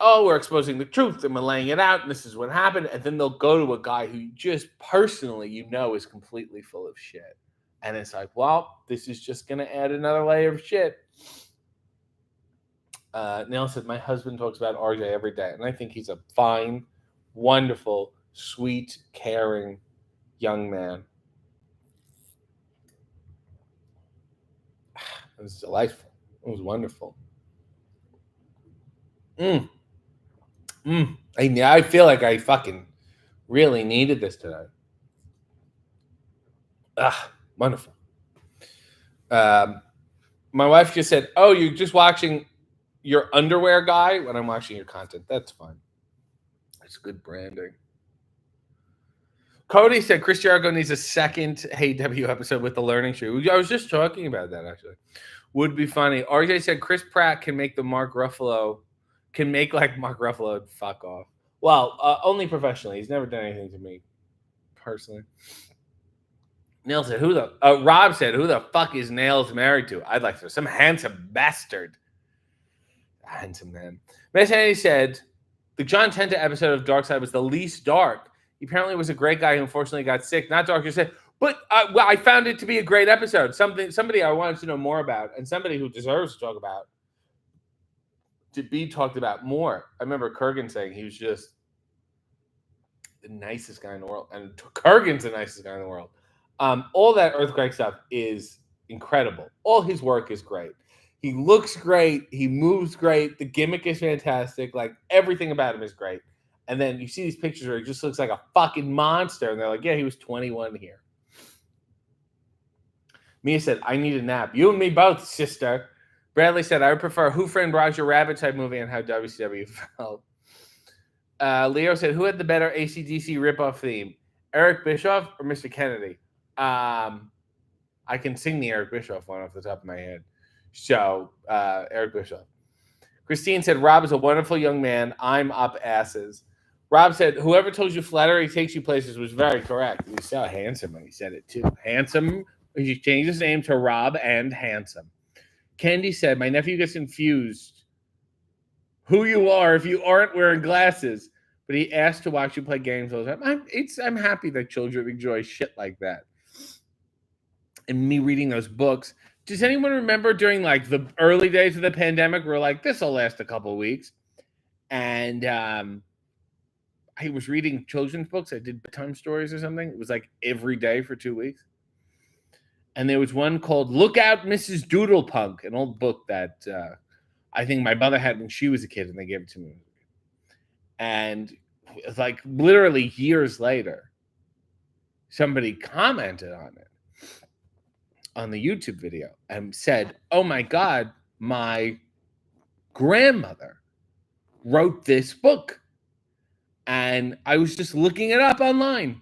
we're exposing the truth and we're laying it out and this is what happened. And then they'll go to a guy who just personally, is completely full of shit. And it's like, well, this is just going to add another layer of shit. Neil said, my husband talks about RJ every day. And I think he's a fine, wonderful, sweet, caring young man. It was delightful. It was wonderful. I feel like I fucking really needed this today. Wonderful. My wife just said, oh, you're just watching your underwear guy when I'm watching your content. That's fine. It's good branding. Cody said Chris Jericho needs a second Hey W episode with the learning shoe. I was just talking about that, actually. Would be funny. RJ said Chris Pratt can make Mark Ruffalo. Fuck off. Well, only professionally. He's never done anything to me personally. Neil said, Rob said, who the fuck is Nails married to? I'd like to. Some handsome bastard. Handsome man. Miss Handy said, the John Tenta episode of Dark Side was the least dark. He apparently was a great guy who unfortunately got sick. Not dark, you said. But I found it to be a great episode. Somebody I wanted to know more about, and somebody who deserves to talk about, to be talked about more. I remember Kurgan saying he was just the nicest guy in the world. And Kurgan's the nicest guy in the world. All that Earthquake stuff is incredible. All his work is great. He looks great. He moves great. The gimmick is fantastic. Like, everything about him is great. And then you see these pictures where he just looks like a fucking monster. And they're like, yeah, he was 21 here. Mia said, I need a nap. You and me both, sister. Bradley said, I would prefer Who Framed Roger Rabbit type movie and how WCW felt. Leo said, who had the better AC/DC ripoff theme? Eric Bischoff or Mr. Kennedy? I can sing the Eric Bischoff one off the top of my head. So, Eric Bischoff. Christine said, Rob is a wonderful young man. I'm up asses. Rob said, whoever told you flattery takes you places was very correct. You saw handsome when he said it too. Handsome. He changed his name to Rob and Handsome. Candy said, my nephew gets confused who you are if you aren't wearing glasses. But he asked to watch you play games all the time. I'm happy that children enjoy shit like that. And me reading those books. Does anyone remember during like the early days of the pandemic, we're like, this will last a couple of weeks. And I was reading children's books. I did bedtime stories or something. It was like every day for 2 weeks. And there was one called Look Out, Mrs. Doodlepunk, an old book that I think my mother had when she was a kid, and they gave it to me. And like literally years later, somebody commented on it on the YouTube video and said, oh my God, my grandmother wrote this book. And I was just looking it up online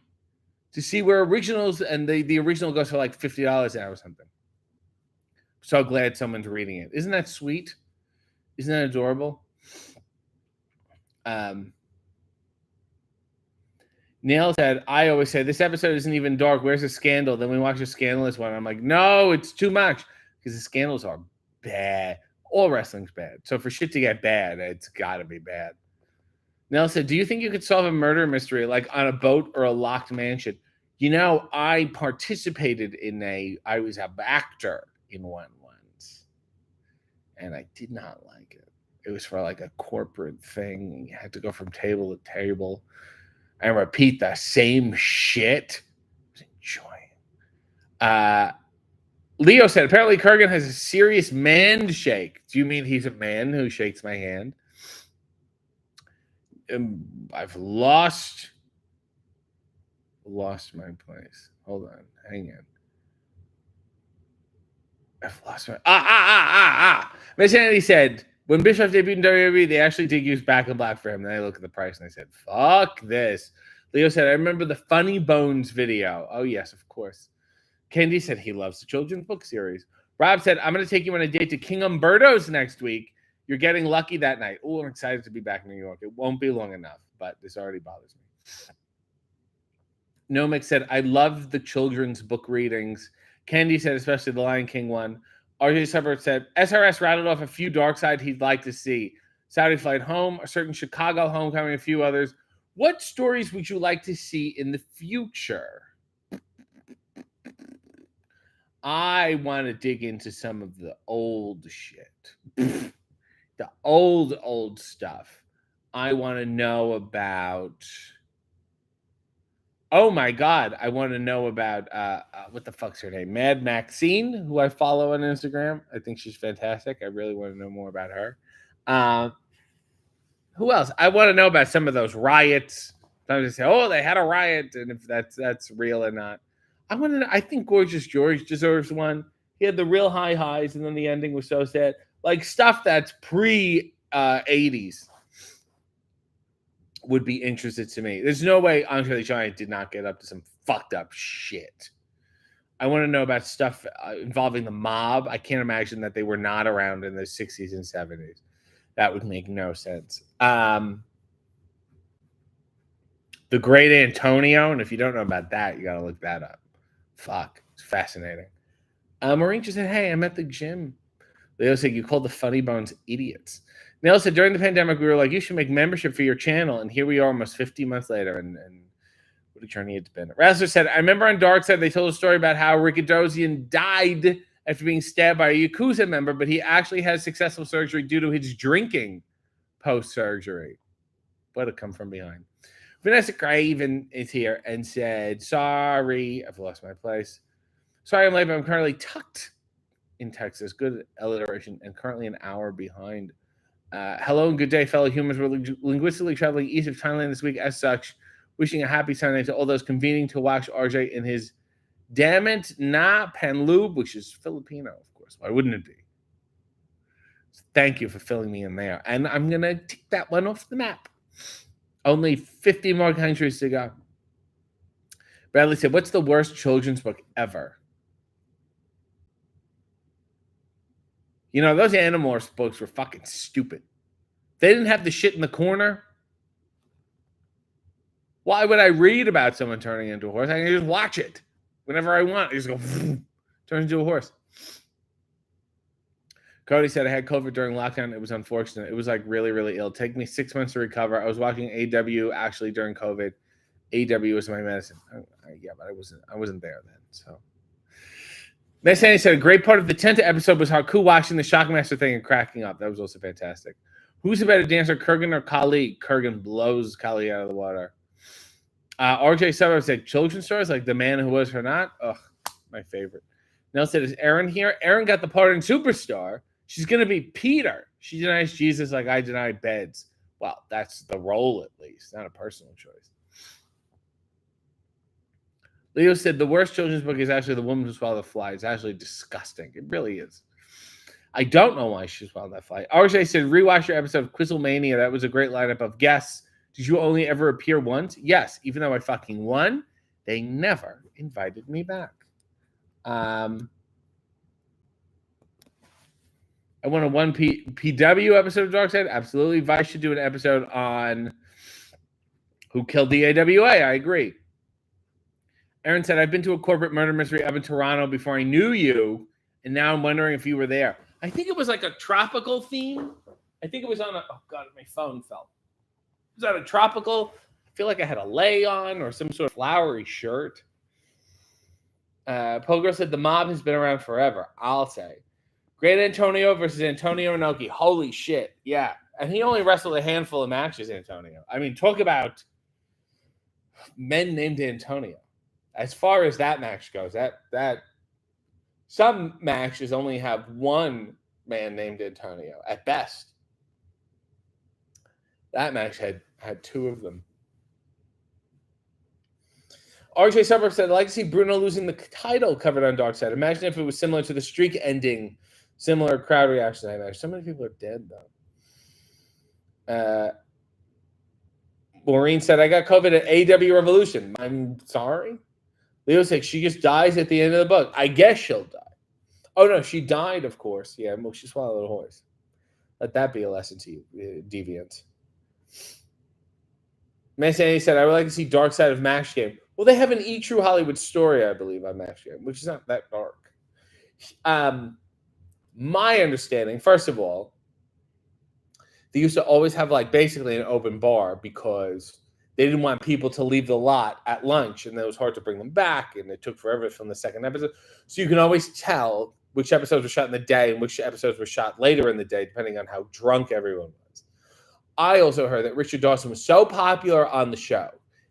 to see where originals, and the original goes for like $50 now or something. So glad someone's reading it. Isn't that sweet? Isn't that adorable? Neil said, I always say, this episode isn't even dark. Where's the scandal? Then we watch a scandalous one. I'm like, no, it's too much. Because the scandals are bad. All wrestling's bad. So for shit to get bad, it's got to be bad. Neil said, do you think you could solve a murder mystery like on a boat or a locked mansion? You know, I participated in I was an actor in one once. And I did not like it. It was for like a corporate thing. You had to go from table to table and repeat the same shit. I was enjoying. Leo said, apparently Kurgan has a serious man shake. Do you mean he's a man who shakes my hand? I've lost my place. Hold on. Hang on. I've lost my. Miss Andy said, when Bischoff debuted in WWE, they actually did use Back in Black for him. Then I look at the price and I said, fuck this. Leo said, I remember the Funny Bones video. Oh, yes, of course. Kendi said he loves the children's book series. Rob said, I'm going to take you on a date to King Umberto's next week. You're getting lucky that night. Oh, I'm excited to be back in New York. It won't be long enough, but this already bothers me. Nomic said, I love the children's book readings. Kendi said, especially the Lion King one. RJ Suburb said, SRS rattled off a few dark side he'd like to see. Saudi Flight Home, a certain Chicago Homecoming, a few others. What stories would you like to see in the future? I want to dig into some of the old shit. The old stuff. I want to know about... Oh my God, I want to know about, what the fuck's her name? Mad Maxine, who I follow on Instagram. I think she's fantastic. I really want to know more about her. Who else? I want to know about some of those riots. Sometimes they say, oh, they had a riot, and if that's real or not. I think Gorgeous George deserves one. He had the real high highs, and then the ending was so sad. Like stuff that's pre-80s would be interested to me. There's no way Andre the Giant did not get up to some fucked up shit. I want to know about stuff involving the mob. I can't imagine that they were not around in the 60s and 70s. That would make no sense. The Great Antonio, and if you don't know about that, you got to look that up. Fuck, it's fascinating. Maureen just said, hey, I'm at the gym. Leo said, you called the Funny Bones idiots. Neil said, during the pandemic, we were like, you should make membership for your channel. And here we are almost 50 months later. And what a journey it's been. Razzler said, I remember on Dark Side, they told a story about how Rikidosian died after being stabbed by a Yakuza member, but he actually had successful surgery due to his drinking post-surgery. What a come from behind. Vanessa Craven is here and said, sorry, I've lost my place. Sorry I'm late, but I'm currently tucked in Texas. Good alliteration, and currently an hour behind. Hello and good day, fellow humans. We're linguistically traveling east of Thailand this week as such. Wishing a happy Sunday to all those convening to watch RJ in his Damn It Na Panloob, which is Filipino, of course. Why wouldn't it be? So thank you for filling me in there. And I'm going to take that one off the map. Only 50 more countries to go. Bradley said, what's the worst children's book ever? You know, those Animorphs books were fucking stupid. They didn't have the shit in the corner. Why would I read about someone turning into a horse? I can just watch it whenever I want. I just go, turn into a horse. Cody said, I had COVID during lockdown. It was unfortunate. It was like really, really ill. Take me 6 months to recover. I was watching AW actually during COVID. AW was my medicine. Yeah, but I wasn't there then. So Miss Annie said a great part of the 10th episode was Haku watching the Shockmaster thing and cracking up. That was also fantastic. Who's a better dancer, Kurgan or Kali? Kurgan blows Kali out of the water. RJ Suburb said children's stories like The Man Who Was Her Not. Ugh, my favorite. Nell said, is Erin here? Erin got the part in Superstar. She's going to be Peter. She denies Jesus like I deny beds. Well, that's the role at least, not a personal choice. Leo said the worst children's book is actually The Woman Who Swallowed the Fly. It's actually disgusting. It really is. I don't know why she swallowed that fly. RJ said, rewatch your episode of Quizlemania. That was a great lineup of guests. Did you only ever appear once? Yes. Even though I fucking won, they never invited me back. I want a one PW episode of Dark Side. Absolutely. Vice should do an episode on who killed the AWA. I agree. Aaron said, I've been to a corporate murder mystery up in Toronto before I knew you, and now I'm wondering if you were there. I think it was like a tropical theme. I think it was on a... Oh, God, my phone fell. It was on a tropical... I feel like I had a lei on or some sort of flowery shirt. Pogo said, the mob has been around forever. I'll say. Great Antonio versus Antonio Inoki. Holy shit. Yeah. And he only wrestled a handful of matches, Antonio. I mean, talk about men named Antonio. As far as that match goes, that some matches only have one man named Antonio at best. That match had two of them. RJ Suburb said, I'd like to see Bruno losing the title covered on Dark Side. Imagine if it was similar to the streak ending. Similar crowd reaction, I imagine. So many people are dead, though. Maureen said, I got COVID at AW Revolution. I'm sorry. Leo said, she just dies at the end of the book. I guess she'll die. Oh, no, she died, of course. Yeah, well, she swallowed a horse. Let that be a lesson to you, deviants. Massani said, I would like to see Dark Side of Mash Game. Well, they have an E! True Hollywood Story, I believe, on Mash Game, which is not that dark. My understanding, first of all, they used to always have like basically an open bar because they didn't want people to leave the lot at lunch, and it was hard to bring them back, and it took forever to film the second episode. So you can always tell which episodes were shot in the day and which episodes were shot later in the day, depending on how drunk everyone was. I also heard that Richard Dawson was so popular on the show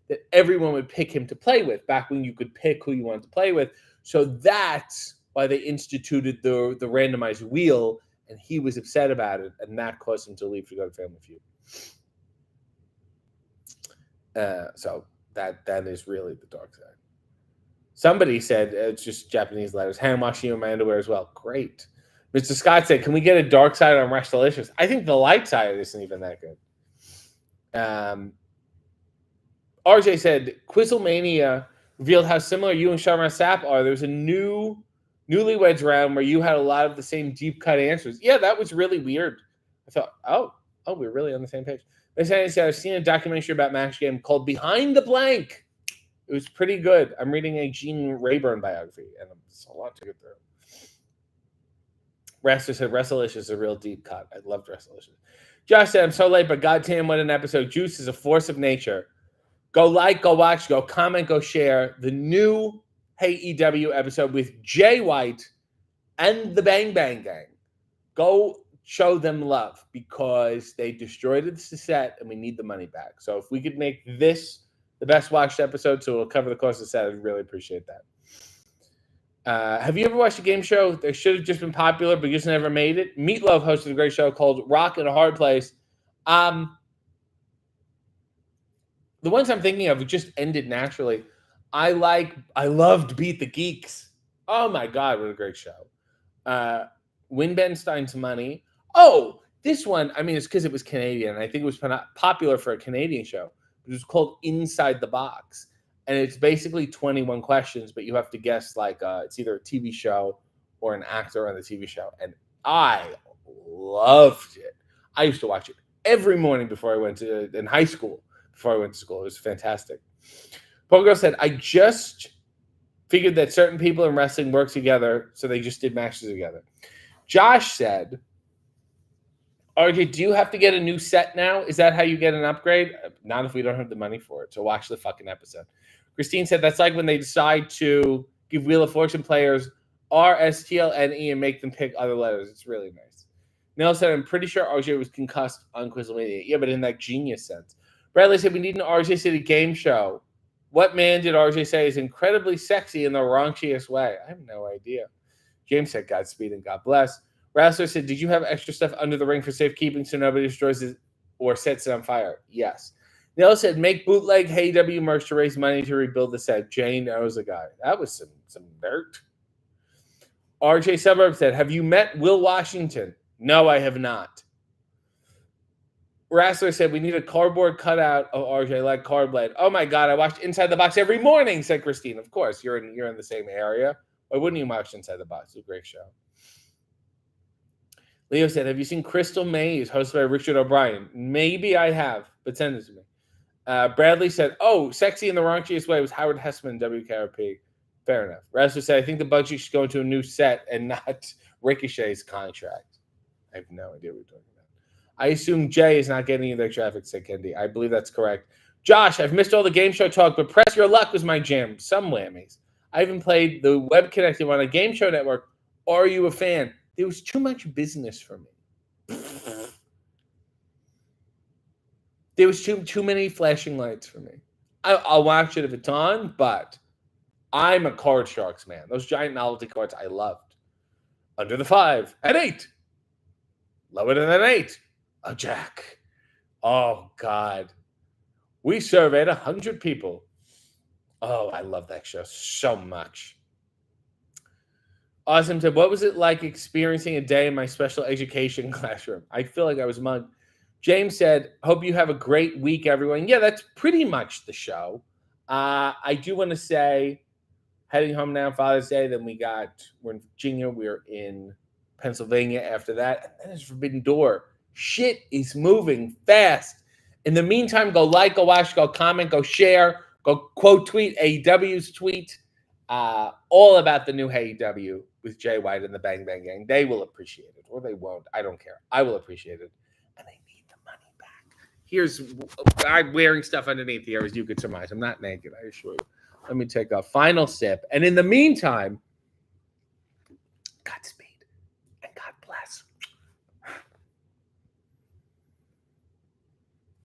that everyone would pick him to play with back when you could pick who you wanted to play with. So that's why they instituted the randomized wheel, and he was upset about it, and that caused him to leave to go to Family Feud. So that is really the dark side. Somebody said it's just Japanese letters. Hand washing you in my underwear as well. Great. Mr. Scott said, can we get a dark side on Restalicious? I think the light side isn't even that good. RJ said, Quizzlemania revealed how similar you and Sharma Sapp are. There was a newlyweds round where you had a lot of the same deep cut answers. Yeah, that was really weird. I thought, oh, we're really on the same page. They said, I've seen a documentary about Max Game called Behind the Blank. It was pretty good. I'm reading a Gene Rayburn biography, and it's a lot to get through. Rester said, Restalicious is a real deep cut. I loved Restalicious. Josh said, I'm so late, but goddamn, what an episode. Juice is a force of nature. Go like, go watch, go comment, go share the new Hey EW episode with Jay White and the Bang Bang Gang. Go show them love because they destroyed the set and we need the money back. So if we could make this the best watched episode, so we'll cover the cost of the set, I'd really appreciate that. Have you ever watched a game show that should have just been popular but just never made it? Meatloaf hosted a great show called Rock in a Hard Place. The ones I'm thinking of just ended naturally. I loved Beat the Geeks. Oh my God, what a great show. Win Ben Stein's Money. Oh, this one, I mean, it's because it was Canadian. I think it was popular for a Canadian show. It was called Inside the Box. And it's basically 21 questions, but you have to guess like it's either a TV show or an actor on the TV show. And I loved it. I used to watch it every morning before I went in high school. Before I went to school. It was fantastic. Pogo said, I just figured that certain people in wrestling work together, so they just did matches together. Josh said, RJ, do you have to get a new set now? Is that how you get an upgrade? Not if we don't have the money for it. So watch the fucking episode. Christine said, that's like when they decide to give Wheel of Fortune players R, S, T, L, N, E and make them pick other letters. It's really nice. Neil said, I'm pretty sure RJ was concussed on Quizzlemania. Yeah, but in that genius sense. Bradley said, we need an RJ City game show. What man did RJ say is incredibly sexy in the raunchiest way? I have no idea. James said, Godspeed and God bless. Rassler said, did you have extra stuff under the ring for safekeeping so nobody destroys it or sets it on fire? Yes. Neil said, make bootleg Hey W merch to raise money to rebuild the set. Jane knows a guy. That was some dirt. RJ Suburb said, have you met Will Washington? No, I have not. Rassler said, we need a cardboard cutout of RJ like Cardblade. Oh my God, I watched Inside the Box every morning, said Christine. Of course, you're in the same area. Why wouldn't you watch Inside the Box? It's a great show. Leo said, have you seen Crystal Maze, hosted by Richard O'Brien? Maybe I have, but send it to me. Bradley said, oh, sexy in the raunchiest way was Howard Hessman, WKRP. Fair enough. Rassler said, I think the budget should go into a new set and not Ricochet's contract. I have no idea what you're talking about. I assume Jay is not getting any of their traffic, said Kendi. I believe that's correct. Josh, I've missed all the game show talk, but Press Your Luck was my jam. Some whammies. I even played the web connected one on a game show network. Are you a fan? There was too much business for me. There was too many flashing lights for me. I'll watch it if it's on, but I'm a Card Sharks man. Those giant novelty cards I loved. Under the 5 at 8. Lower than an 8. A jack. Oh, God. We surveyed 100 people. Oh, I love that show so much. Awesome tip. What was it like experiencing a day in my special education classroom? I feel like I was mugged. James said, hope you have a great week, everyone. Yeah, that's pretty much the show. I do want to say, heading home now, Father's Day, then we're in Virginia, we're in Pennsylvania after that, and then it's Forbidden Door. Shit is moving fast. In the meantime, go like, go watch, go comment, go share, go quote tweet AEW's tweet, all about the new AEW with Jay White and the Bang Bang Gang. They will appreciate it, or they won't. I don't care. I will appreciate it, and they need the money back. I'm wearing stuff underneath here, as you could surmise. I'm not naked, I assure you. Let me take a final sip, and in the meantime, Godspeed.